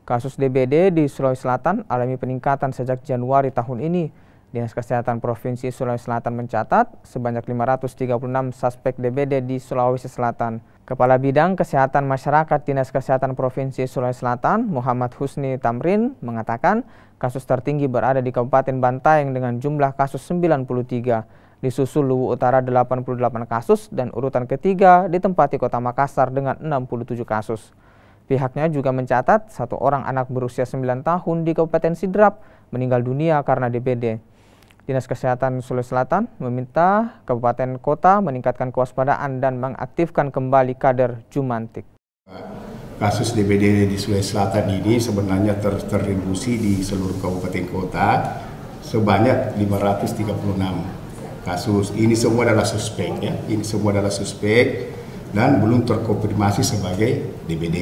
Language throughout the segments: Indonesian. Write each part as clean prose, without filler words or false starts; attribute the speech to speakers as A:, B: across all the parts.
A: Kasus DBD di Sulawesi Selatan alami peningkatan sejak Januari tahun ini. Dinas Kesehatan Provinsi Sulawesi Selatan mencatat sebanyak 536 suspek DBD di Sulawesi Selatan. Kepala Bidang Kesehatan Masyarakat Dinas Kesehatan Provinsi Sulawesi Selatan, Muhammad Husni Tamrin, mengatakan kasus tertinggi berada di Kabupaten Bantaeng dengan jumlah kasus 93. Disusul Luwu Utara 88 kasus dan urutan ketiga ditempati Kota Makassar dengan 67 kasus. Pihaknya juga mencatat satu orang anak berusia 9 tahun di Kabupaten Sidrap meninggal dunia karena DBD. Dinas Kesehatan Sulawesi Selatan meminta kabupaten kota meningkatkan kewaspadaan dan mengaktifkan kembali kader Jumantik.
B: Kasus DBD di Sulawesi Selatan ini sebenarnya terdistribusi di seluruh kabupaten kota sebanyak 536 kasus. Ini semua adalah suspek ya. Ini semua adalah suspek dan belum terkonfirmasi sebagai DBD.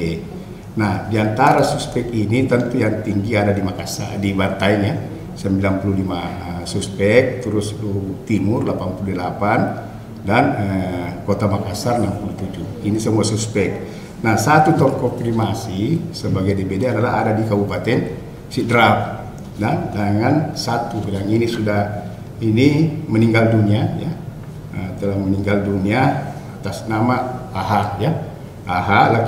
B: Nah, di antara suspek ini tentu yang tinggi ada di Makassar, di Bantaeng ya, 95 suspek, terus Timur 88 dan Kota Makassar 67. Ini semua suspek. Nah, satu terkonfirmasi sebagai DBD adalah ada di Kabupaten Sidrap dan dengan satu yang ini meninggal dunia ya, telah meninggal dunia atas nama AH ya, AH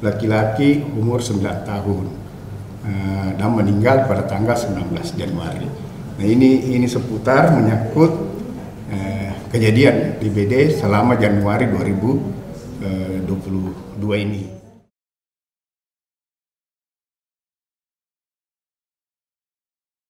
B: laki-laki umur 9 tahun dan meninggal pada tanggal 19 Januari. Nah ini seputar menyangkut kejadian DBD selama Januari 2022 ini.